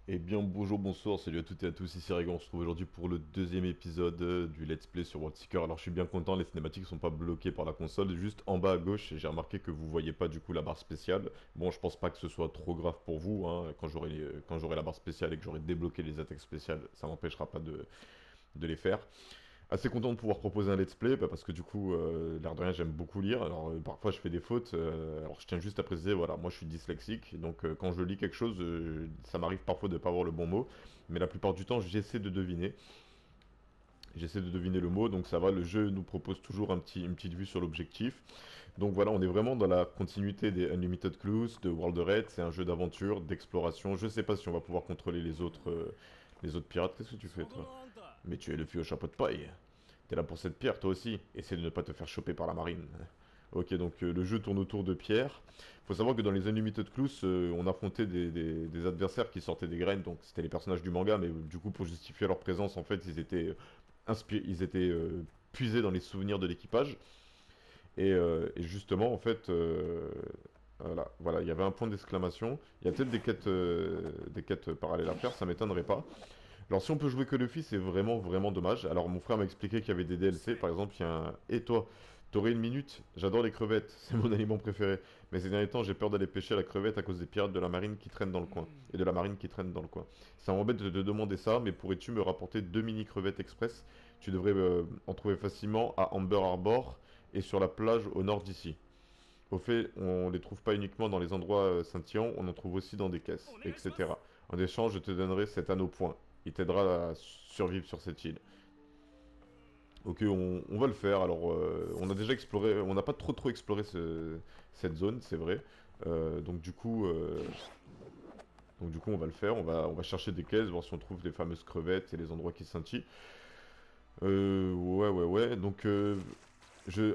Eh bien bonjour, bonsoir, salut à toutes et à tous, ici Regan, on se retrouve aujourd'hui pour le deuxième épisode du Let's Play sur World Seeker. Alors je suis bien content, les cinématiques sont pas bloquées par la console, juste en bas à gauche, j'ai remarqué que vous voyez pas du coup la barre spéciale. Bon, je pense pas que ce soit trop grave pour vous, hein. Quand j'aurai la barre spéciale et que j'aurai débloqué les attaques spéciales, ça m'empêchera pas de les faire. Assez content de pouvoir proposer un let's play, parce que du coup, l'air de rien, j'aime beaucoup lire. Alors parfois je fais des fautes, alors je tiens juste à préciser, voilà, moi je suis dyslexique, donc quand je lis quelque chose, ça m'arrive parfois de pas avoir le bon mot, mais la plupart du temps j'essaie de deviner. J'essaie de deviner le mot, donc ça va, le jeu nous propose toujours une petite vue sur l'objectif. Donc voilà, on est vraiment dans la continuité des Unlimited Clues, de World Red, c'est un jeu d'aventure, d'exploration. Je sais pas si on va pouvoir contrôler les autres pirates. Qu'est-ce que tu fais toi? Mais tu es le fille au chapeau de paille. T'es là pour cette pierre, toi aussi. Essaie de ne pas te faire choper par la marine. Ok, donc le jeu tourne autour de pierres. Faut savoir que dans les Unlimited Clues, on affrontait des adversaires qui sortaient des graines, donc c'était les personnages du manga, mais du coup, pour justifier leur présence, en fait, ils étaient puisés dans les souvenirs de l'équipage. Et justement, en fait, voilà, il y avait un point d'exclamation. Il y a peut-être des quêtes parallèles à faire, ça m'étonnerait pas. Alors si on peut jouer que Luffy, c'est vraiment vraiment dommage. Alors mon frère m'a expliqué qu'il y avait des DLC, par exemple, il y a un... Et toi, t'aurais une minute? J'adore les crevettes, c'est mon aliment préféré. Mais ces derniers temps, j'ai peur d'aller pêcher la crevette à cause des pirates de la marine qui traînent dans le coin. Et de la marine qui traîne dans le coin. Ça m'embête de te demander ça, mais pourrais-tu me rapporter deux mini crevettes express? Tu devrais en trouver facilement à Amber Harbor et sur la plage au nord d'ici. Au fait, on les trouve pas uniquement dans les endroits scintillants, on en trouve aussi dans des caisses, etc. En échange, je te donnerai cet anneau point. Il t'aidera à survivre sur cette île. Ok, on va le faire. Alors, on a déjà exploré, on n'a pas trop exploré cette zone, c'est vrai. Donc du coup, on va le faire. On va chercher des caisses, voir si on trouve les fameuses crevettes et les endroits qui scintillent. Ouais. Donc,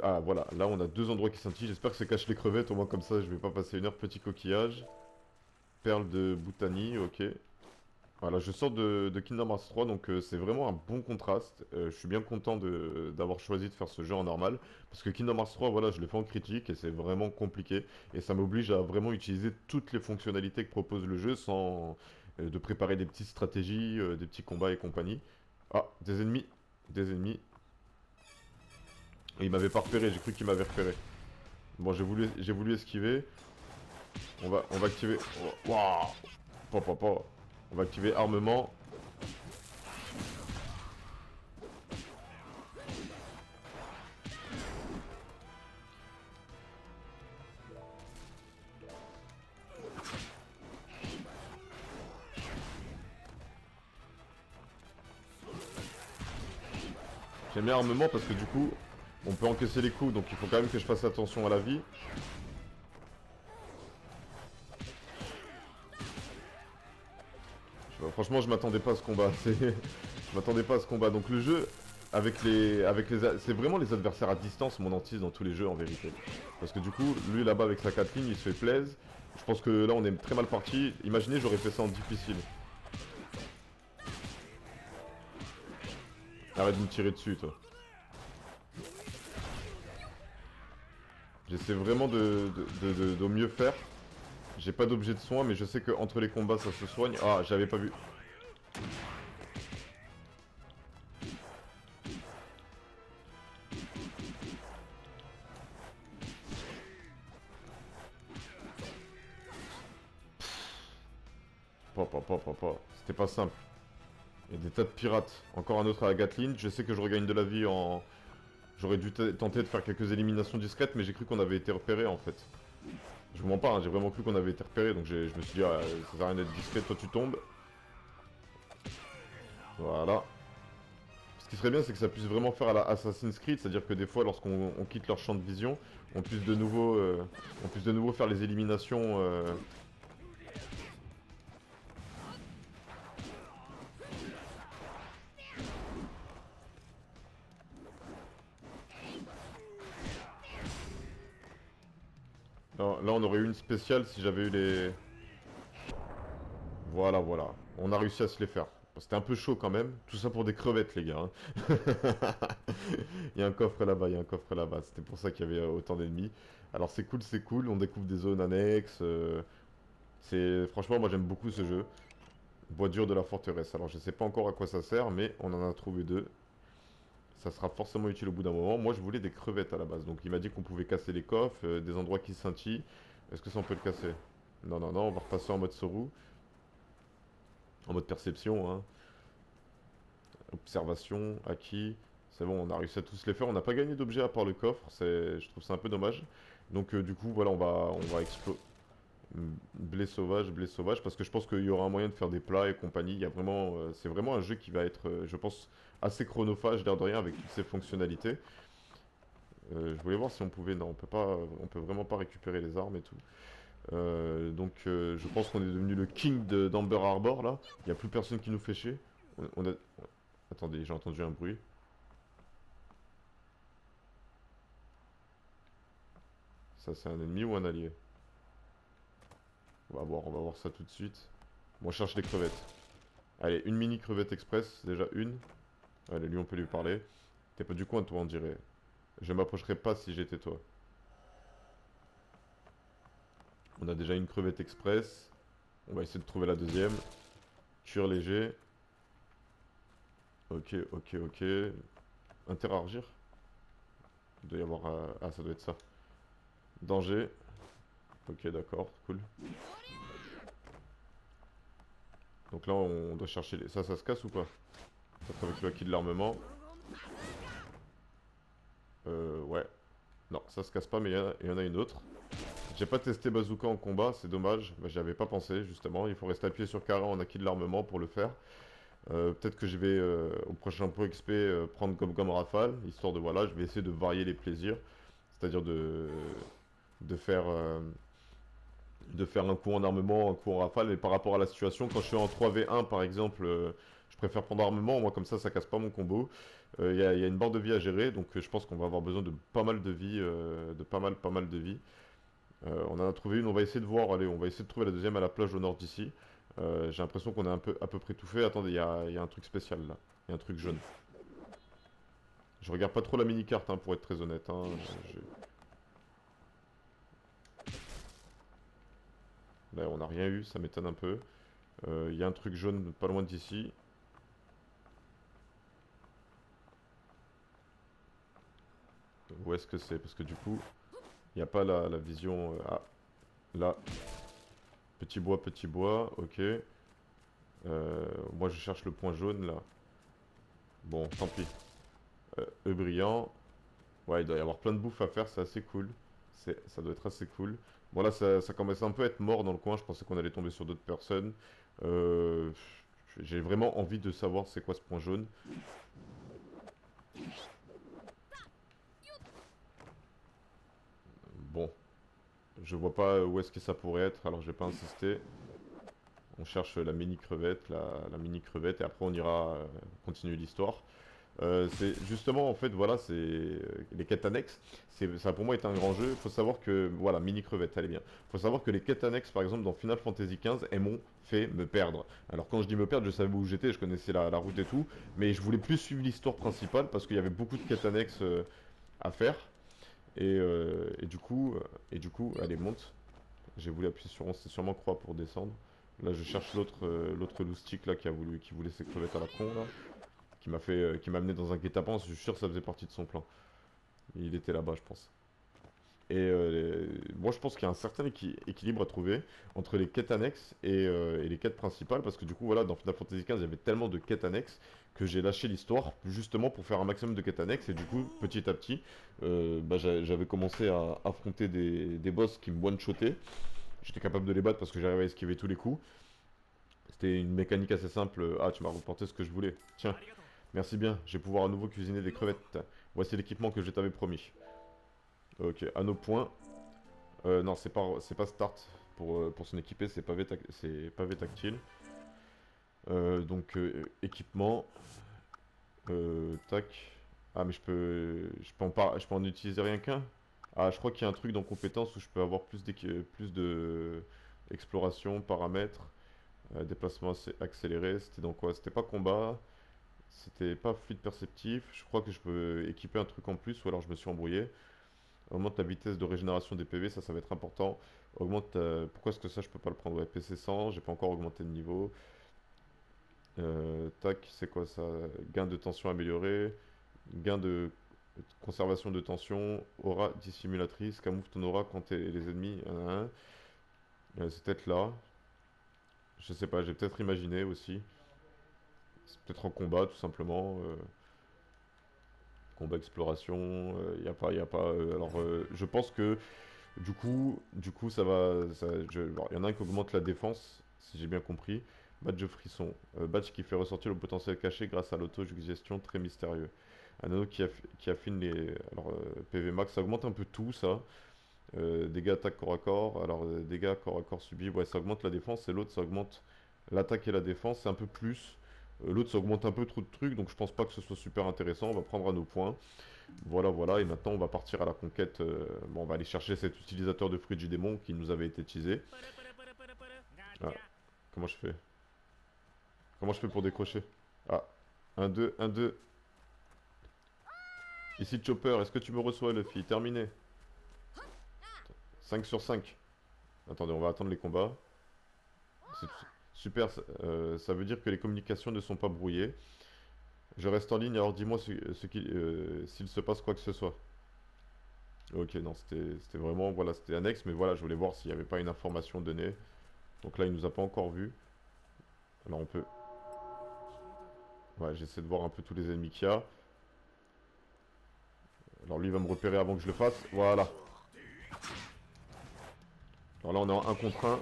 ah, voilà. Là, on a deux endroits qui scintillent. J'espère que ça cache les crevettes. Au moins, comme ça, je vais pas passer une heure. Petit coquillage. Perle de Boutani, ok. Voilà, je sors de Kingdom Hearts 3, donc c'est vraiment un bon contraste. Je suis bien content d'avoir choisi de faire ce jeu en normal, parce que Kingdom Hearts 3, voilà, je l'ai fait en critique et c'est vraiment compliqué. Et ça m'oblige à vraiment utiliser toutes les fonctionnalités que propose le jeu sans de préparer des petites stratégies, des petits combats et compagnie. Ah, des ennemis, des ennemis. Et il m'avait pas repéré, j'ai cru qu'il m'avait repéré. Bon, j'ai voulu esquiver. On va activer. Waouh! Pa. On va activer armement. J'aime bien armement parce que du coup, on peut encaisser les coups, donc il faut quand même que je fasse attention à la vie. Franchement, je m'attendais pas à ce combat. Je m'attendais pas à ce combat. Donc le jeu, c'est vraiment les adversaires à distance, mon hantise dans tous les jeux en vérité. Parce que du coup, lui là-bas avec sa Kathleen, il se fait plaise. Je pense que là, on est très mal parti. Imaginez, j'aurais fait ça en difficile. Arrête de me tirer dessus, toi. J'essaie vraiment de mieux faire. J'ai pas d'objet de soin, mais je sais que entre les combats, ça se soigne. Ah, j'avais pas vu. Pa. C'était pas simple. Il y a des tas de pirates. Encore un autre à la Gatling. Je sais que je regagne de la vie en... J'aurais dû tenter de faire quelques éliminations discrètes, mais j'ai cru qu'on avait été repéré en fait. Je vous mens pas, hein, j'ai vraiment cru qu'on avait été repéré, donc je me suis dit, ah, ça sert à rien d'être discret, toi tu tombes. Voilà. Ce qui serait bien, c'est que ça puisse vraiment faire à la Assassin's Creed, c'est-à-dire que des fois, lorsqu'on quitte leur champ de vision, on puisse de nouveau faire les éliminations. Là, on aurait eu une spéciale si j'avais eu les... Voilà. On a réussi à se les faire. C'était un peu chaud quand même. Tout ça pour des crevettes, les gars, hein. Il y a un coffre là-bas, il y a un coffre là-bas. C'était pour ça qu'il y avait autant d'ennemis. Alors c'est cool. On découvre des zones annexes. Franchement, moi j'aime beaucoup ce jeu. Bois dur de la forteresse. Alors je sais pas encore à quoi ça sert, mais on en a trouvé deux. Ça sera forcément utile au bout d'un moment. Moi je voulais des crevettes à la base. Donc il m'a dit qu'on pouvait casser les coffres, des endroits qui scintillent. Est-ce que ça on peut le casser? Non, non, non, on va repasser en mode Soru. En mode perception, hein. Observation, acquis. C'est bon, on a réussi à tous les faire. On n'a pas gagné d'objets à part le coffre. Je trouve ça un peu dommage. Donc du coup, voilà, on va explorer. Blé sauvage, parce que je pense qu'il y aura un moyen de faire des plats et compagnie. Il y a vraiment, c'est vraiment un jeu qui va être, je pense, assez chronophage, l'air de rien, avec toutes ses fonctionnalités. Je voulais voir si on pouvait, non, on peut pas, on peut vraiment pas récupérer les armes et tout. Donc je pense qu'on est devenu le king d'Amber Harbor là. Il n'y a plus personne qui nous fait chier. On a... Attendez, j'ai entendu un bruit. Ça c'est un ennemi ou un allié? On va voir ça tout de suite. Bon, on cherche les crevettes. Allez, une mini crevette express, déjà une. Allez, lui on peut lui parler. T'es pas du coin toi on dirait. Je m'approcherai pas si j'étais toi. On a déjà une crevette express. On va essayer de trouver la deuxième. Cuir léger. Ok, ok, ok. Interagir. Il doit y avoir... Ah, ça doit être ça. Danger. Ok, d'accord, cool. Donc là, on doit chercher les... Ça se casse ou pas? Peut-être avec le acquis de l'armement. Ouais. Non, ça se casse pas, mais il y en a une autre. J'ai pas testé bazooka en combat, c'est dommage. Bah, j'y avais pas pensé, justement. Il faut rester appuyé sur carré en acquis de l'armement pour le faire. Peut-être que je vais, au prochain pot XP, prendre Gom Rafale, histoire de, voilà, je vais essayer de varier les plaisirs. C'est-à-dire de faire... de faire un coup en armement, un coup en rafale, et par rapport à la situation, quand je suis en 3v1 par exemple, je préfère prendre armement, moi comme ça casse pas mon combo. Il y a une barre de vie à gérer, donc je pense qu'on va avoir besoin de pas mal de vie, de pas mal de vie. On en a trouvé une, on va essayer de voir, allez, on va essayer de trouver la deuxième à la plage au nord d'ici. J'ai l'impression qu'on a à peu près tout fait. Attendez, il y a un truc spécial là, il y a un truc jaune. Je regarde pas trop la mini-carte hein, pour être très honnête. Hein. Là on n'a rien eu, ça m'étonne un peu. Il y a un truc jaune pas loin d'ici. Où est-ce que c'est? Parce que du coup, il n'y a pas la vision... ah, là. Petit bois, ok. Moi je cherche le point jaune là. Bon, tant pis. Brillant. Ouais, il doit y avoir plein de bouffe à faire, c'est assez cool. Ça doit être assez cool. Bon là, ça commence un peu à être mort dans le coin, je pensais qu'on allait tomber sur d'autres personnes. Euh, j'ai vraiment envie de savoir c'est quoi ce point jaune. Bon, je vois pas où est-ce que ça pourrait être, alors je vais pas insister. On cherche la mini crevette, la mini crevette, et après on ira continuer l'histoire. C'est justement en fait voilà c'est les quêtes annexes. Ça pour moi est un grand jeu. Il faut savoir que voilà mini crevette, allez bien. Il faut savoir que les quêtes annexes par exemple dans Final Fantasy XV elles m'ont fait me perdre. Alors quand je dis me perdre, je savais où j'étais, je connaissais la route et tout, mais je voulais plus suivre l'histoire principale parce qu'il y avait beaucoup de quêtes annexes à faire. Et du coup, allez monte. J'ai voulu appuyer sur 11, c'est sûrement croix pour descendre. Là, je cherche l'autre loustique là qui voulait ses crevettes à la con là, qui m'a amené dans un guet-apens. Je suis sûr que ça faisait partie de son plan. Il était là-bas, je pense. Et moi, je pense qu'il y a un certain équilibre à trouver entre les quêtes annexes et les quêtes principales, parce que du coup, voilà, dans Final Fantasy XV, il y avait tellement de quêtes annexes que j'ai lâché l'histoire justement pour faire un maximum de quêtes annexes. Et du coup, petit à petit, bah, j'avais commencé à affronter des boss qui me one-shotaient. J'étais capable de les battre parce que j'arrivais à esquiver tous les coups. C'était une mécanique assez simple. Ah, tu m'as reporté ce que je voulais. Tiens, merci bien. Je vais pouvoir à nouveau cuisiner des crevettes. Voici l'équipement que je t'avais promis. Ok, à nos points. Non, c'est pas start pour s'en équiper, c'est pavé tactile. Donc, équipement. Tac. Ah, mais je peux en utiliser rien qu'un. Ah, je crois qu'il y a un truc dans compétences où je peux avoir plus de exploration, paramètres. Déplacement accéléré, c'était dans quoi? C'était pas combat, c'était pas fluide perceptif. Je crois que je peux équiper un truc en plus ou alors je me suis embrouillé. Augmente la vitesse de régénération des PV, ça va être important. Augmente. Pourquoi est-ce que ça je peux pas le prendre? Ouais, PC 100, j'ai pas encore augmenté de niveau. Tac, c'est quoi ça? Gain de tension amélioré, gain de conservation de tension, aura dissimulatrice, camoufle ton aura quand les ennemis. C'est peut-être là. Je sais pas, j'ai peut-être imaginé aussi. C'est peut-être en combat tout simplement. Combat exploration, il y a pas. Alors, je pense que du coup, ça va. Il y en a un qui augmente la défense, si j'ai bien compris. Badge frisson. Badge qui fait ressortir le potentiel caché grâce à l'auto-suggestion très mystérieux. Un anneau qui affine les. Alors, PV max, ça augmente un peu tout ça. Dégâts attaque corps à corps. Alors, dégâts corps à corps subis, ouais, ça augmente la défense. Et l'autre, ça augmente l'attaque et la défense. C'est un peu plus. L'autre, ça augmente un peu trop de trucs, donc je pense pas que ce soit super intéressant. On va prendre à nos points. Voilà, voilà, et maintenant on va partir à la conquête. Bon, on va aller chercher cet utilisateur de fruits du démon qui nous avait été teasé. Ah, comment je fais? Comment je fais pour décrocher? Ah, un deux un deux. Ici Chopper, est-ce que tu me reçois, Luffy? Terminé. 5 sur 5. Attendez, on va attendre les combats. C'est super, ça veut dire que les communications ne sont pas brouillées. Je reste en ligne, alors dis-moi s'il se passe quoi que ce soit. Ok, non, c'était vraiment, voilà, c'était annexe, mais voilà, je voulais voir s'il n'y avait pas une information donnée. Donc là, il nous a pas encore vu. Alors on peut... Ouais, j'essaie de voir un peu tous les ennemis qu'il y a. Alors lui, il va me repérer avant que je le fasse. Voilà. Alors là, on est en 1 contre 1.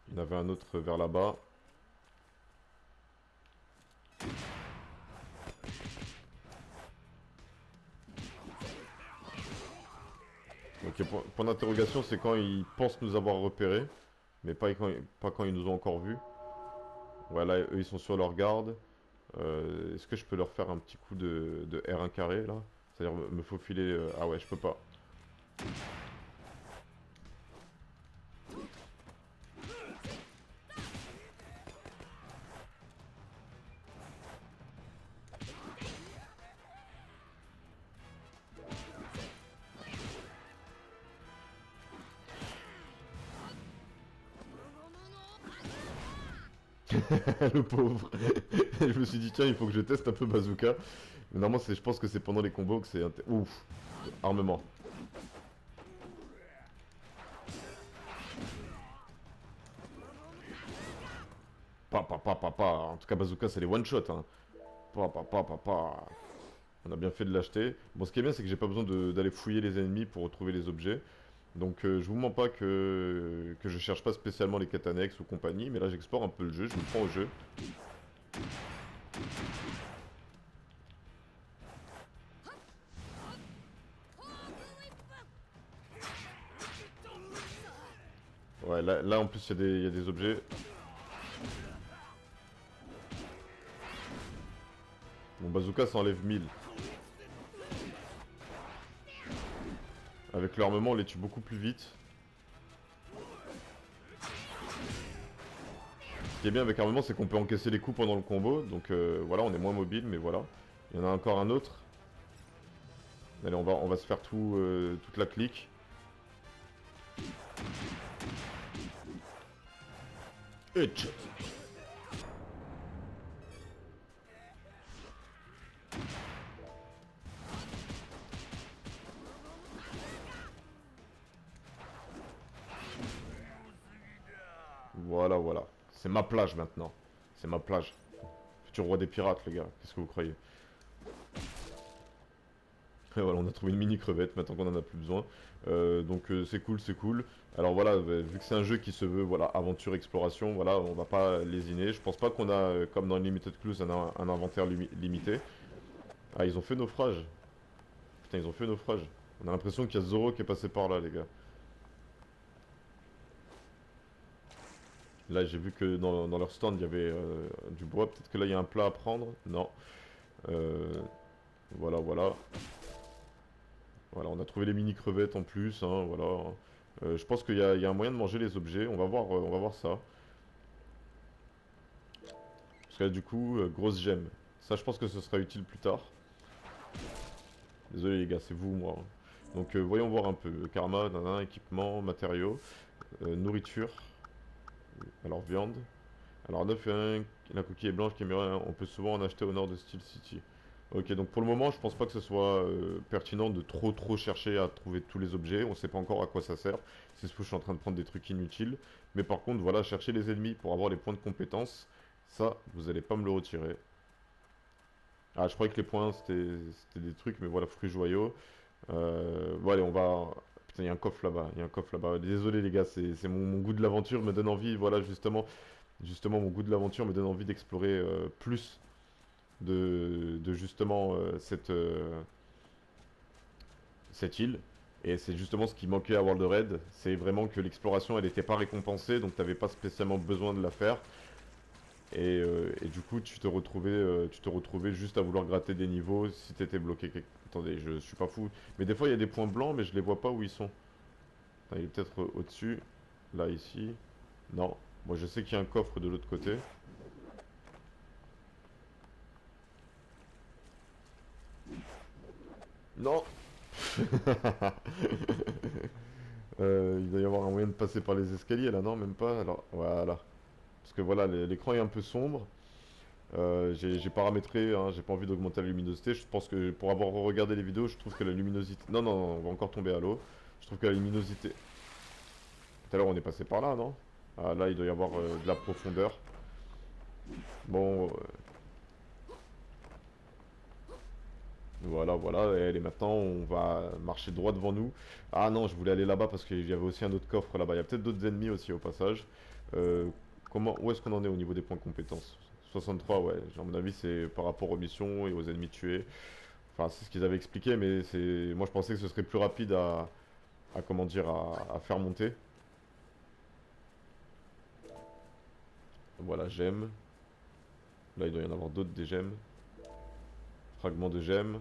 Il y en avait un autre vers là-bas. Ok, point d'interrogation, c'est quand ils pensent nous avoir repérés. Mais pas quand ils nous ont encore vus. Voilà, eux, ils sont sur leur garde. Est-ce que je peux leur faire un petit coup de R1 carré, là? C'est-à-dire me faufiler... Ah ouais, je peux pas. Le pauvre. Je me suis dit, tiens, il faut que je teste un peu bazooka. Mais normalement, je pense que c'est pendant les combos que c'est... Ouf. Armement. Pa. En tout cas, bazooka, c'est les one-shot, hein. Pa. On a bien fait de l'acheter. Bon, ce qui est bien, c'est que j'ai pas besoin d'aller fouiller les ennemis pour retrouver les objets. Donc, je vous mens pas que je cherche pas spécialement les quêtes annexes ou compagnie, mais là, j'explore un peu le jeu, je me prends au jeu. Ouais, là en plus, il y a des objets. Mon bazooka, ça enlève 1000. Avec l'armement, on les tue beaucoup plus vite. Ce qui est bien avec l'armement, c'est qu'on peut encaisser les coups pendant le combo. Donc voilà, on est moins mobile, mais voilà. Il y en a encore un autre. Allez, on va se faire toute la clique. Headshot. Voilà, voilà. C'est ma plage maintenant. C'est ma plage. Futur roi des pirates, les gars. Qu'est-ce que vous croyez? Et voilà, on a trouvé une mini crevette maintenant qu'on en a plus besoin. Donc c'est cool, c'est cool. Alors voilà, vu que c'est un jeu qui se veut voilà aventure exploration, voilà, on va pas lésiner. Je pense pas qu'on a comme dans Limited Clues un inventaire limité. Ah, ils ont fait naufrage. Putain, ils ont fait naufrage. On a l'impression qu'il y a Zoro qui est passé par là, les gars. Là, j'ai vu que dans leur stand, il y avait du bois. Peut-être que là, il y a un plat à prendre. Non. Euh, voilà, voilà. Voilà, on a trouvé les mini crevettes en plus, hein, voilà. Je pense qu'il y a un moyen de manger les objets. On va voir ça. Parce que là, du coup, grosse gemme. Ça, je pense que ce sera utile plus tard. Désolé les gars, c'est vous, moi. Donc, voyons voir un peu. Karma, équipement, matériaux. Nourriture. Alors viande. Alors 9 et 1, la coquille est blanche, caméra, on peut souvent en acheter au nord de Steel City. Ok, donc pour le moment, je pense pas que ce soit pertinent de trop chercher à trouver tous les objets. On sait pas encore à quoi ça sert. C'est ce que je suis en train de prendre des trucs inutiles. Mais par contre, voilà, chercher les ennemis pour avoir les points de compétence, ça, vous allez pas me le retirer. Ah, je croyais que les points c'était des trucs, mais voilà, fruits joyaux. Bon, allez, on va. Putain, il y a un coffre là-bas, il y a un coffre là-bas. Désolé les gars, c'est mon goût de l'aventure me donne envie, voilà, justement, mon goût de l'aventure me donne envie d'explorer plus de justement cette île. Et c'est justement ce qui manquait à World Red, c'est vraiment que l'exploration elle n'était pas récompensée, donc tu n'avais pas spécialement besoin de la faire. Et du coup tu te retrouvais juste à vouloir gratter des niveaux si tu étais bloqué. Attendez, je suis pas fou. Mais des fois il y a des points blancs mais je les vois pas où ils sont. Attends, il est peut-être au-dessus. Là, ici. Non. Moi je sais qu'il y a un coffre de l'autre côté. Non. Il doit y avoir un moyen de passer par les escaliers là, non? Même pas. Alors, voilà. Parce que voilà, l'écran est un peu sombre. J'ai paramétré, hein, j'ai pas envie d'augmenter la luminosité. Je pense que pour avoir regardé les vidéos, je trouve que la luminosité. Non, non, non, on va encore tomber à l'eau. Je trouve que la luminosité. Tout à l'heure, on est passé par là, non? Ah, là, il doit y avoir de la profondeur. Bon, voilà, voilà. Et maintenant, on va marcher droit devant nous. Ah non, je voulais aller là-bas parce qu'il y avait aussi un autre coffre là-bas. Il y a peut-être d'autres ennemis aussi au passage. Euh, où est-ce qu'on en est au niveau des points de compétence? 63, ouais. À mon avis, c'est par rapport aux missions et aux ennemis tués. Enfin, c'est ce qu'ils avaient expliqué, mais c'est. Moi, je pensais que ce serait plus rapide à comment dire, à faire monter. Voilà, gemmes. Là, il doit y en avoir d'autres des gemmes. Fragments de gemmes.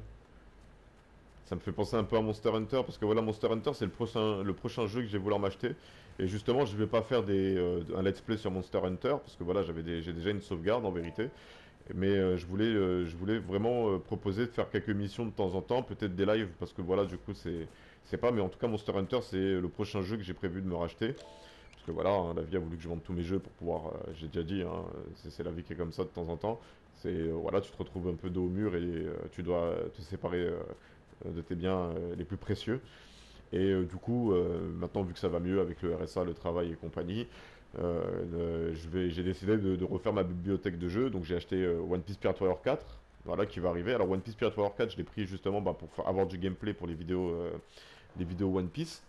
Ça me fait penser un peu à Monster Hunter, parce que voilà, Monster Hunter, c'est le prochain jeu que je vais vouloir m'acheter. Et justement, je vais pas faire un let's play sur Monster Hunter, parce que voilà, j'ai déjà une sauvegarde en vérité. Mais je voulais vraiment proposer de faire quelques missions de temps en temps, peut-être des lives, parce que voilà, du coup, c'est pas, mais en tout cas, Monster Hunter, c'est le prochain jeu que j'ai prévu de me racheter. Parce que voilà, hein, la vie a voulu que je vende tous mes jeux pour pouvoir, j'ai déjà dit, hein, c'est la vie qui est comme ça de temps en temps. Voilà, tu te retrouves un peu dos au mur et tu dois te séparer de tes biens les plus précieux. Et du coup, maintenant, vu que ça va mieux avec le RSA, le travail et compagnie, j'ai décidé de refaire ma bibliothèque de jeux. Donc j'ai acheté One Piece Pirate Warrior 4, voilà, qui va arriver. Alors One Piece Pirate Warrior 4, je l'ai pris justement bah, pour avoir du gameplay pour les vidéos One Piece.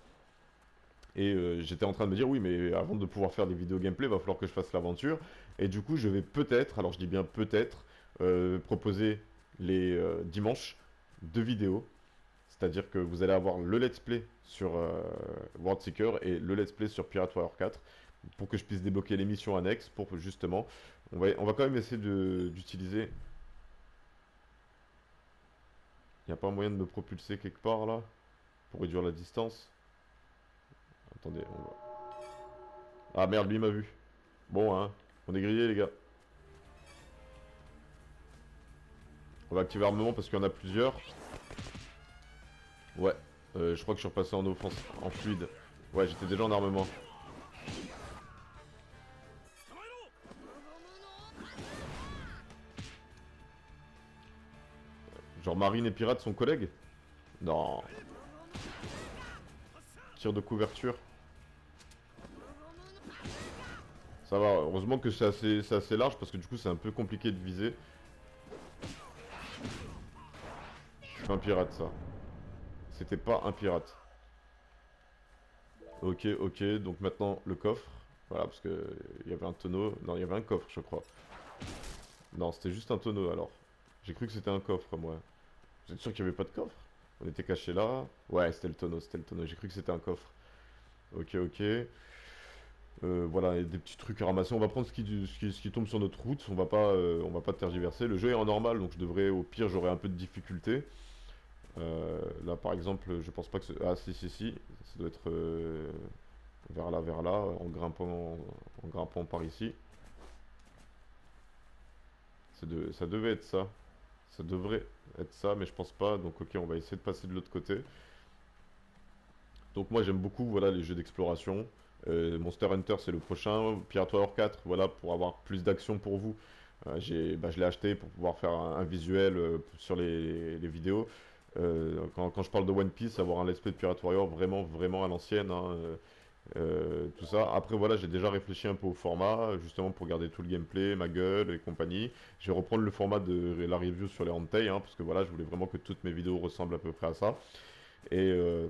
Et j'étais en train de me dire, oui, mais avant de pouvoir faire des vidéos gameplay, il va falloir que je fasse l'aventure. Et du coup, je vais peut-être, alors je dis bien peut-être, proposer les dimanches 2 vidéos. C'est-à-dire que vous allez avoir le let's play sur World Seeker et le let's play sur Pirate Warrior 4 pour que je puisse débloquer les missions annexes pour que, justement, on va quand même essayer d'utiliser. Il n'y a pas moyen de me propulser quelque part là pour réduire la distance. Attendez, on va. Ah merde, lui il m'a vu. Bon, hein, on est grillé les gars. On va activer armement parce qu'il y en a plusieurs. Ouais, je crois que je suis repassé en offense, en fluide. Ouais, j'étais déjà en armement. Genre marine et pirate sont collègues? Non. Tir de couverture. Ça va, heureusement que c'est assez large parce que du coup c'est un peu compliqué de viser. C'est pas un pirate ça. C'était pas un pirate. Ok, ok, donc maintenant le coffre. Voilà, parce que il y avait un tonneau. Non, il y avait un coffre, je crois. Non, c'était juste un tonneau alors. J'ai cru que c'était un coffre, moi. Vous êtes sûr qu'il n'y avait pas de coffre? On était caché là. Ouais, c'était le tonneau, c'était le tonneau. J'ai cru que c'était un coffre. Ok, ok. Voilà, et des petits trucs à ramasser. On va prendre ce qui tombe sur notre route. On va pas tergiverser. Le jeu est en normal, donc je devrais, au pire, j'aurai un peu de difficulté. Là, par exemple, je pense pas que ah, si, si, si. Ça doit être vers là, en grimpant par ici. Ça devait être ça. Ça devrait être ça, mais je pense pas. Donc, ok, on va essayer de passer de l'autre côté. Donc moi j'aime beaucoup voilà, les jeux d'exploration. Monster Hunter c'est le prochain. Pirate Warrior 4, voilà, pour avoir plus d'action pour vous. Je l'ai acheté pour pouvoir faire un visuel sur les vidéos. Quand je parle de One Piece, avoir un let's play de Pirate Warrior vraiment, vraiment à l'ancienne, hein, tout ça. Après, voilà, j'ai déjà réfléchi un peu au format, justement pour garder tout le gameplay, ma gueule et compagnie. Je vais reprendre le format de la review sur les Entei, hein, parce que voilà, je voulais vraiment que toutes mes vidéos ressemblent à peu près à ça. Et, euh,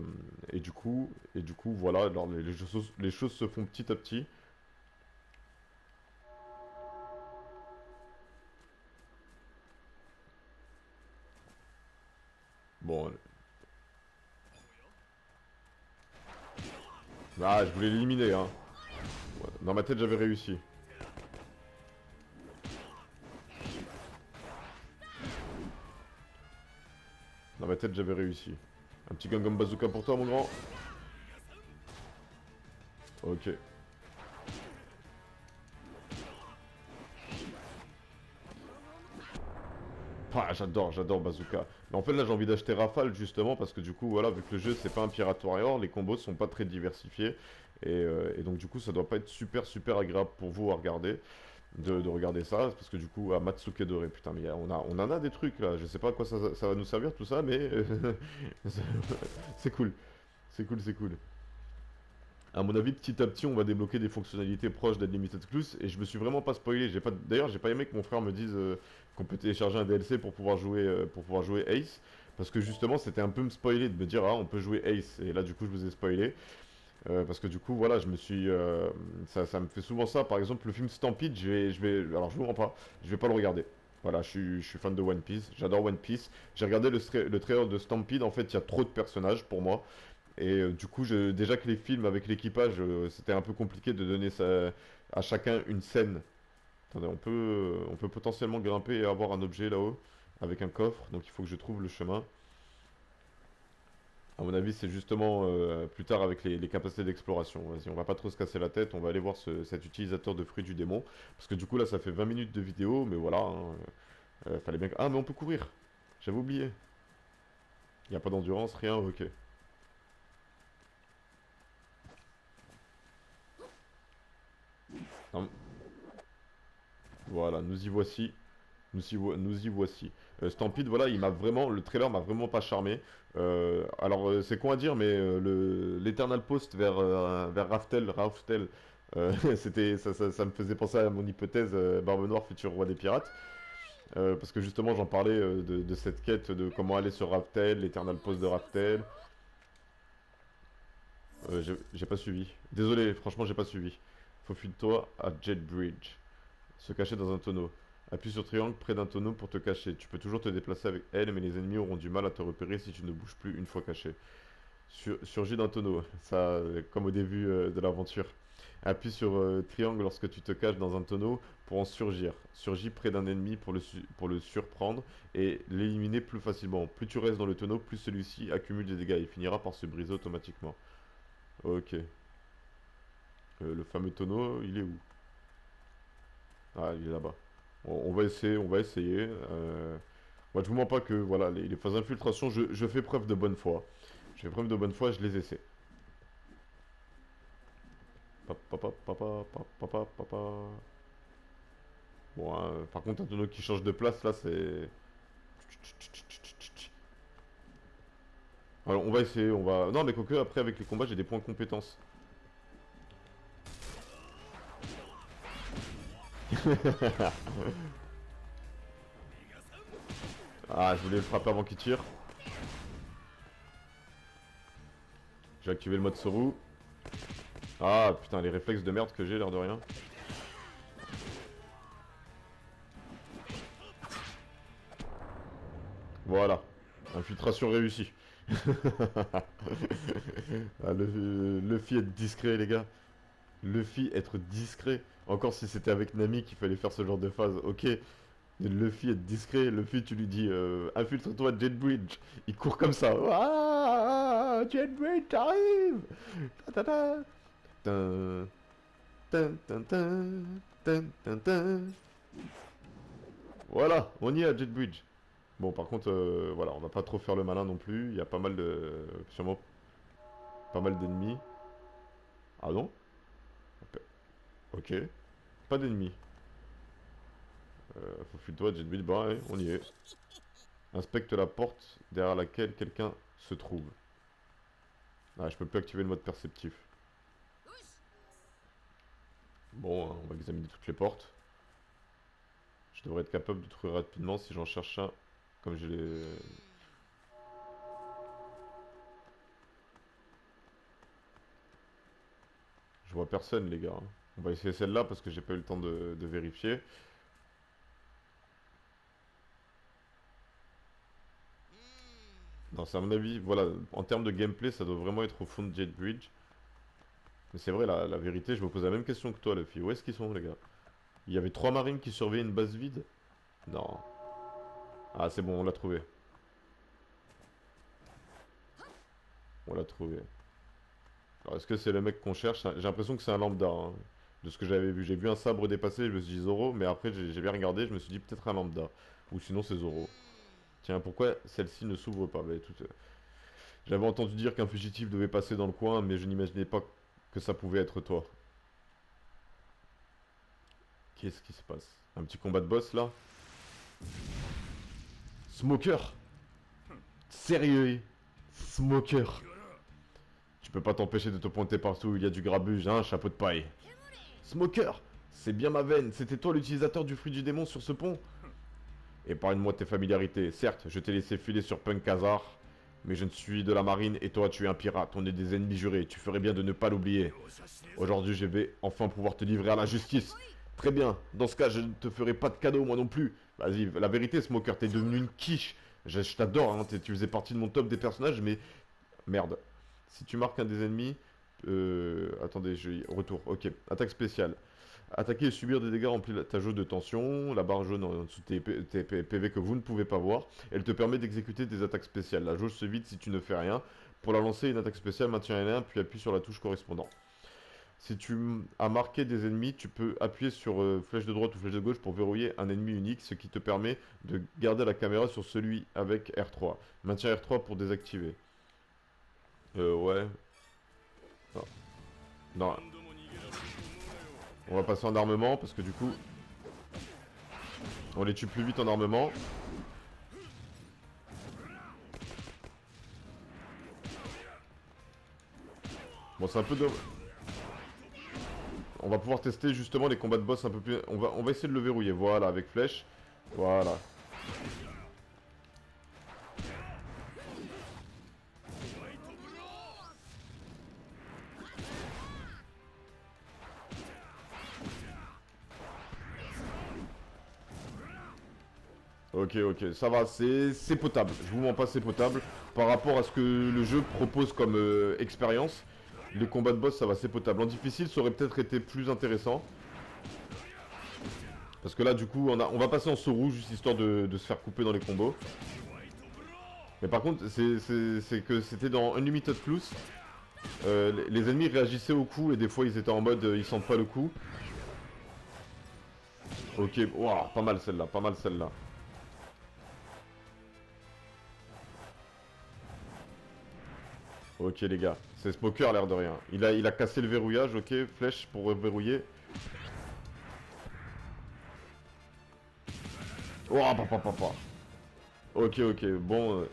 et du coup, voilà, alors les choses se font petit à petit. Bon, je voulais l'éliminer, hein. Ouais, dans ma tête, j'avais réussi. Dans ma tête, j'avais réussi. Un petit Gangnam Bazooka pour toi, mon grand. Ok. Ah, j'adore Bazooka. Mais en fait, là, j'ai envie d'acheter Rafale, justement, parce que du coup, voilà, vu que le jeu, c'est pas un Pirate Warrior, les combos sont pas très diversifiés. Et donc, du coup, ça doit pas être super, super agréable pour vous à regarder, de regarder ça, parce que du coup, à Matsuke Dore, putain, mais on en a des trucs, là. Je sais pas à quoi ça va nous servir, tout ça, mais c'est cool. C'est cool, c'est cool. À mon avis, petit à petit, on va débloquer des fonctionnalités proches d'Unlimited Plus. Et je me suis vraiment pas spoilé. D'ailleurs, j'ai pas aimé que mon frère me dise qu'on peut télécharger un DLC pour pouvoir jouer Ace. Parce que justement, c'était un peu me spoiler de me dire, ah, on peut jouer Ace. Et là, du coup, je vous ai spoilé. Parce que du coup, voilà, je me suis. Ça me fait souvent ça. Par exemple, le film Stampede, alors, je vous mens pas, je vais pas le regarder. Voilà, je suis fan de One Piece, j'adore One Piece. J'ai regardé le trailer de Stampede, en fait, il y a trop de personnages pour moi. Et du coup, déjà que les films avec l'équipage, c'était un peu compliqué de donner à chacun une scène. Attendez, on peut potentiellement grimper et avoir un objet là-haut avec un coffre, donc il faut que je trouve le chemin. À mon avis, c'est justement plus tard avec les capacités d'exploration. Vas-y, on va pas trop se casser la tête, on va aller voir cet utilisateur de fruits du démon. Parce que du coup, là, ça fait 20 minutes de vidéo, mais voilà, hein, fallait bien Ah, mais on peut courir. J'avais oublié. Il n'y a pas d'endurance, rien, ok. Non, voilà, nous y voici. Nous y voici. Stampede, voilà, le trailer m'a vraiment pas charmé. Alors, c'est con à dire, mais l'Eternal Post vers Raftel, ça me faisait penser à mon hypothèse Barbe Noire, futur roi des pirates. Parce que justement, j'en parlais de cette quête de comment aller sur Raftel, l'Eternal Post de Raftel. J'ai pas suivi. Désolé, franchement, j'ai pas suivi. Faufile-toi à Jet Bridge. Se cacher dans un tonneau. Appuie sur triangle près d'un tonneau pour te cacher. Tu peux toujours te déplacer avec elle, mais les ennemis auront du mal à te repérer si tu ne bouges plus une fois caché. Surgis d'un tonneau, ça, comme au début de l'aventure. Appuie sur triangle lorsque tu te caches dans un tonneau pour en surgir. Surgis près d'un ennemi pour le surprendre et l'éliminer plus facilement. Plus tu restes dans le tonneau, plus celui-ci accumule des dégâts et finira par se briser automatiquement. Ok. Le fameux tonneau, il est où? Ah, il est là-bas. On va essayer, on va essayer. Moi, je vous mens pas que voilà, les phases d'infiltration, je fais preuve de bonne foi. Je fais preuve de bonne foi, je les essaie. Papa, papa, papa, papa, papa. Bon, hein, par contre, un tonneau qui change de place, là, c'est... Alors, on va essayer, on va... Non, mais quoique, après, avec les combats, j'ai des points de compétence. Ah, je voulais le frapper avant qu'il tire. J'ai activé le mode Soru. Ah, putain, les réflexes de merde que j'ai, l'air de rien. Voilà. Infiltration réussie. Ah, Luffy être discret, les gars. Luffy être discret. Encore si c'était avec Nami qu'il fallait faire ce genre de phase, ok. Mais Luffy être discret. Luffy, tu lui dis infiltre-toi Jet Bridge. Il court comme ça. Ah, Jet Bridge, t'arrives. Ta ta ta. Tin, tin, tin, tin, tin, tin, tin. Voilà, on y est à Jet Bridge. Bon, par contre, voilà, on va pas trop faire le malin non plus. Il y a pas mal de. Sûrement. Pas mal d'ennemis. Ah non? Ok. Pas d'ennemis. Faufile-toi, jet build, bah ouais, on y est. Inspecte la porte derrière laquelle quelqu'un se trouve. Ah, je peux plus activer le mode perceptif. Bon, hein, on va examiner toutes les portes. Je devrais être capable de trouver rapidement si j'en cherche un. Comme je l'ai... Je vois personne, les gars. On va essayer celle-là parce que j'ai pas eu le temps de vérifier. Non, c'est à mon avis, voilà, en termes de gameplay, ça doit vraiment être au fond de Jet Bridge. Mais c'est vrai, la vérité, je me pose la même question que toi, Luffy. Où est-ce qu'ils sont, les gars? Il y avait 3 marines qui surveillaient une base vide? Non. Ah, c'est bon, on l'a trouvé. On l'a trouvé. Alors, est-ce que c'est le mec qu'on cherche? J'ai l'impression que c'est un lambda, hein, de ce que j'avais vu. J'ai vu un sabre dépassé, je me suis dit Zoro, mais après j'ai bien regardé, je me suis dit peut-être un lambda. Ou sinon c'est Zoro. Tiens, pourquoi celle-ci ne s'ouvre pas? Bah, j'avais entendu dire qu'un fugitif devait passer dans le coin, mais je n'imaginais pas que ça pouvait être toi. Qu'est-ce qui se passe? Un petit combat de boss là? Smoker! Sérieux? Smoker! Tu peux pas t'empêcher de te pointer partout où il y a du grabuge, hein, chapeau de paille. Smoker! C'est bien ma veine, c'était toi l'utilisateur du fruit du démon sur ce pont? Épargne-moi tes familiarités. Certes, je t'ai laissé filer sur Punk Hazard, mais je ne suis de la marine et toi tu es un pirate. On est des ennemis jurés, tu ferais bien de ne pas l'oublier. Aujourd'hui, je vais enfin pouvoir te livrer à la justice. Très bien, dans ce cas, je ne te ferai pas de cadeau, moi non plus. Vas-y, la vérité, Smoker, t'es devenu une quiche. Je t'adore, hein, tu faisais partie de mon top des personnages, mais... Merde. Si tu marques un des ennemis... Attendez, retour. Ok, attaque spéciale. Attaquer et subir des dégâts remplit ta jauge de tension, la barre jaune en dessous de tes PV que vous ne pouvez pas voir. Elle te permet d'exécuter des attaques spéciales. La jauge se vide si tu ne fais rien. Pour la lancer, une attaque spéciale, maintiens L1 puis appuie sur la touche correspondante. Si tu as marqué des ennemis, tu peux appuyer sur flèche de droite ou flèche de gauche pour verrouiller un ennemi unique, ce qui te permet de garder la caméra sur celui avec R3. Maintiens R3 pour désactiver. Ouais. Non. Non. On va passer en armement parce que du coup, on les tue plus vite en armement. Bon, c'est un peu de... On va pouvoir tester justement les combats de boss un peu plus... On va essayer de le verrouiller, voilà, avec flèche. Voilà. Ok, ok, ça va, c'est potable. Je vous mens pas, c'est potable. Par rapport à ce que le jeu propose comme expérience, les combats de boss, ça va, c'est potable. En difficile, ça aurait peut-être été plus intéressant. Parce que là, du coup, on va passer en saut rouge, juste histoire de se faire couper dans les combos. Mais par contre, c'est que c'était dans Unlimited Plus. Les ennemis réagissaient au coup et des fois ils étaient en mode ils sentent pas le coup. Ok, wow, pas mal celle-là, pas mal celle-là. Ok les gars, c'est Smoker l'air de rien. Il a cassé le verrouillage, ok, flèche pour verrouiller. Oh, papa. Ok, ok, bon.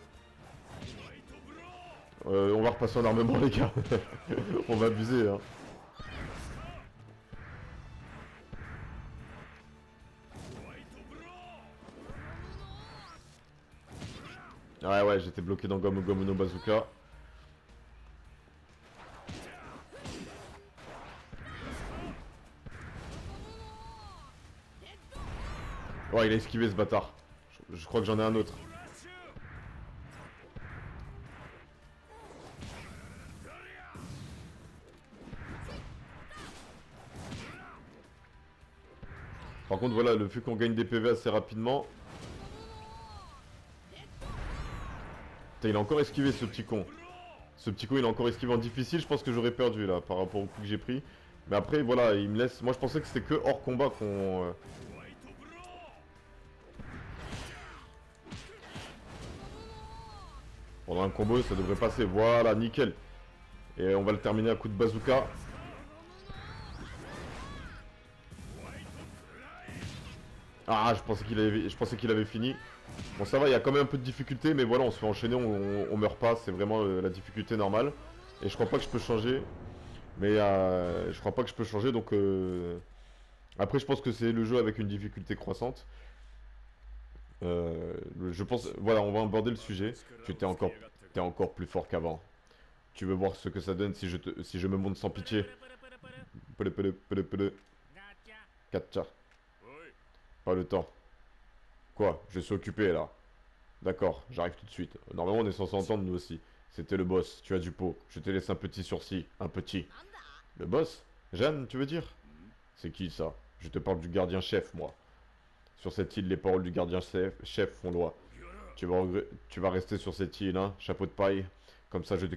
On va repasser en armement les gars. On va abuser hein. Ouais, j'étais bloqué dans Gomu Gomu no Bazooka. Ouais, il a esquivé ce bâtard. Je crois que j'en ai un autre. Par contre, voilà, le fait qu'on gagne des PV assez rapidement. Putain, il a encore esquivé ce petit con. Ce petit con, il a encore esquivé en difficile. Je pense que j'aurais perdu là par rapport au coup que j'ai pris. Mais après, voilà, il me laisse. Moi, je pensais que c'était que hors combat qu'on. Pendant un combo, ça devrait passer. Voilà, nickel. Et on va le terminer à coup de bazooka. Ah, je pensais qu'il avait fini. Bon, ça va, il y a quand même un peu de difficulté, mais voilà, on se fait enchaîner, on meurt pas, c'est vraiment la difficulté normale. Et je crois pas que je peux changer. Mais je crois pas que je peux changer, donc... Après, je pense que c'est le jeu avec une difficulté croissante. Je pense... Voilà, on va aborder le sujet. T'es encore plus fort qu'avant. Tu veux voir ce que ça donne si je me monte sans pitié. Pele, pele, pele, pele. Katcha. Pas le temps. Quoi? Je suis occupé là. D'accord, j'arrive tout de suite. Normalement, on est censé entendre nous aussi. C'était le boss, tu as du pot. Je te laisse un petit sursis, un petit. Le boss? Jeanne, tu veux dire? C'est qui ça? Je te parle du gardien chef, moi. Sur cette île, les paroles du gardien chef font loi. Tu vas rester sur cette île, hein, chapeau de paille. Comme ça, je te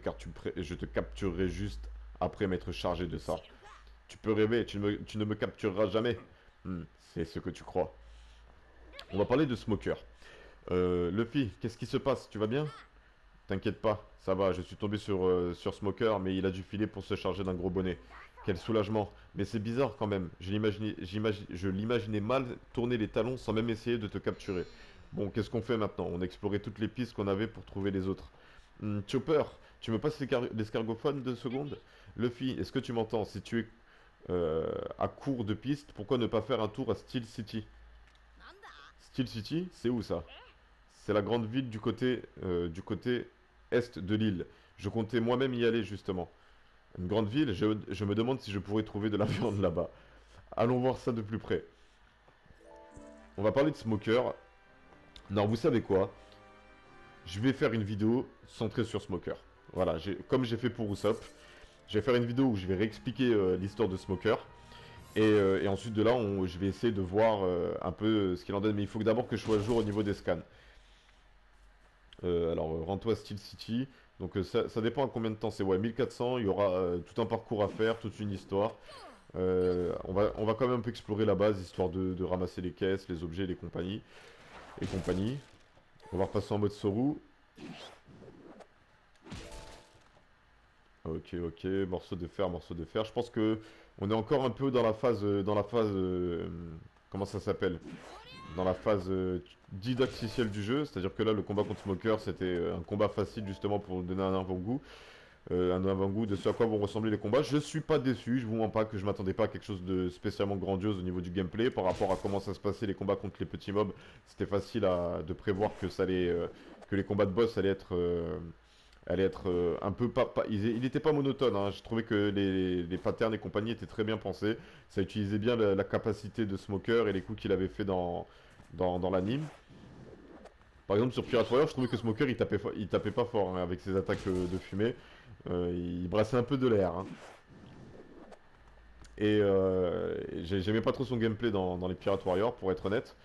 capturerai juste après m'être chargé de ça. Tu peux rêver, tu ne me captureras jamais. C'est ce que tu crois. On va parler de Smoker. Luffy, qu'est-ce qui se passe? Tu vas bien? T'inquiète pas, ça va, je suis tombé sur Smoker, mais il a dû filer pour se charger d'un gros bonnet. Quel soulagement. Mais c'est bizarre quand même. Je l'imaginais mal tourner les talons sans même essayer de te capturer. Bon, qu'est-ce qu'on fait maintenant? On a exploré toutes les pistes qu'on avait pour trouver les autres. Chopper, tu me passes l'escargophone 2 secondes? Luffy, est-ce que tu m'entends? Si tu es à court de pistes, pourquoi ne pas faire un tour à Steel City? Steel City, c'est où ça? C'est la grande ville du côté est de l'île. Je comptais moi-même y aller justement. Une grande ville, je me demande si je pourrais trouver de la viande là-bas. Allons voir ça de plus près. On va parler de Smoker. Non, vous savez quoi? Je vais faire une vidéo centrée sur Smoker. Voilà, comme j'ai fait pour Usopp. Je vais faire une vidéo où je vais réexpliquer l'histoire de Smoker. Et ensuite de là, je vais essayer de voir un peu ce qu'il en donne. Mais il faut que d'abord que je sois à jour au niveau des scans. Alors, rends-toi à Steel City. Donc ça dépend à combien de temps c'est. Ouais, 1400, il y aura tout un parcours à faire, toute une histoire. On va quand même un peu explorer la base, histoire de ramasser les caisses, les objets, les compagnies. Et compagnie. On va repasser en mode Soru. Ok, ok, morceau de fer, morceau de fer. Je pense que on est encore un peu dans la phase, comment ça s'appelle? Dans la phase didacticielle du jeu, c'est-à-dire que là, le combat contre Smoker, c'était un combat facile justement pour donner un avant-goût de ce à quoi vont ressembler les combats. Je suis pas déçu, je vous mens pas que je m'attendais pas à quelque chose de spécialement grandiose au niveau du gameplay par rapport à comment ça se passait les combats contre les petits mobs. C'était facile de prévoir que que les combats de boss allaient être un peu il n'était pas monotone, hein. Je trouvais que les patterns et compagnie étaient très bien pensés. Ça utilisait bien la capacité de Smoker et les coups qu'il avait fait dans l'anime. Par exemple sur Pirate Warrior, je trouvais que Smoker il tapait pas fort, hein, avec ses attaques de fumée. Il brassait un peu de l'air, hein. J'aimais pas trop son gameplay dans les Pirate Warrior, pour être honnête.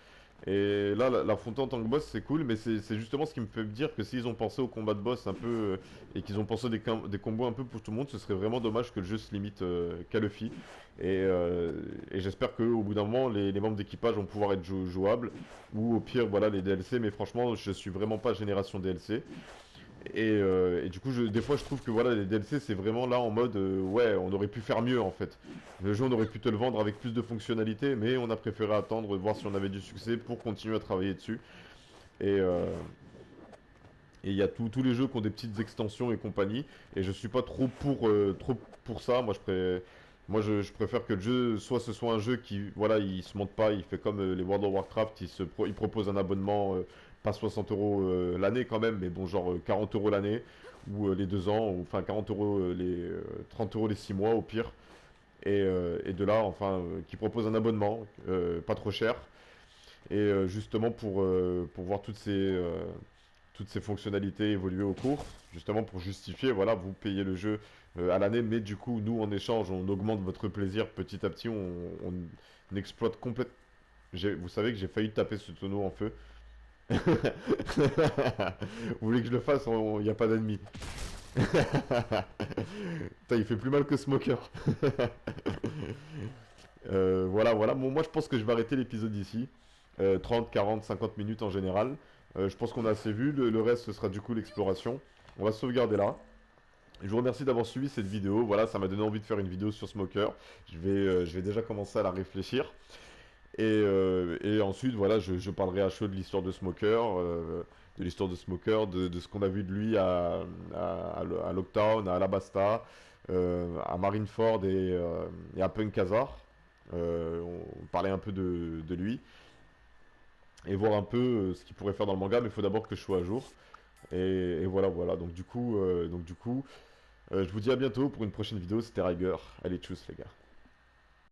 Et là, l'affronter en tant que boss, c'est cool, mais c'est justement ce qui me fait dire que s'ils ont pensé au combat de boss un peu, et qu'ils ont pensé des combos un peu pour tout le monde, ce serait vraiment dommage que le jeu se limite qu'à Luffy. Et j'espère qu'au bout d'un moment, les membres d'équipage vont pouvoir être jouables, ou au pire, voilà, les DLC, mais franchement, je suis vraiment pas génération DLC. Et du coup, des fois, je trouve que voilà, les DLC, c'est vraiment là en mode, ouais, on aurait pu faire mieux en fait. Le jeu, on aurait pu te le vendre avec plus de fonctionnalités, mais on a préféré attendre, voir si on avait du succès pour continuer à travailler dessus. Et il y a tous les jeux qui ont des petites extensions et compagnie. Et je suis pas trop pour ça. Je préfère que le jeu, soit ce soit un jeu qui, voilà, il se monte pas, il fait comme les World of Warcraft, il propose un abonnement, pas 60 euros l'année quand même, mais bon, genre 40 euros l'année, ou les 2 ans, ou enfin 40 euros 30 euros les 6 mois au pire. Et de là, enfin, qui propose un abonnement, pas trop cher, et justement pour voir toutes ces fonctionnalités évoluer au cours, justement pour justifier, voilà, vous payez le jeu à l'année, mais du coup, nous, en échange, on augmente votre plaisir petit à petit, on exploite complètement. Vous savez que j'ai failli taper ce tonneau en feu. Vous voulez que je le fasse? Il n'y a pas d'ennemi. Putain, il fait plus mal que Smoker. Voilà, voilà. Bon, moi, je pense que je vais arrêter l'épisode ici. 30, 40, 50 minutes en général. Je pense qu'on a assez vu. Le reste, ce sera du coup l'exploration. On va sauvegarder là. Je vous remercie d'avoir suivi cette vidéo. Voilà, ça m'a donné envie de faire une vidéo sur Smoker. Je vais déjà commencer à la réfléchir. Et ensuite, voilà, je parlerai à chaud de l'histoire de Smoker, de ce qu'on a vu de lui à Lockdown, à Alabasta, à Marineford et à Punk Hazard. On parlait un peu de lui et voir un peu ce qu'il pourrait faire dans le manga, mais il faut d'abord que je sois à jour. Et voilà, voilà. Donc du coup, je vous dis à bientôt pour une prochaine vidéo. C'était Riger. Allez, tchuss les gars.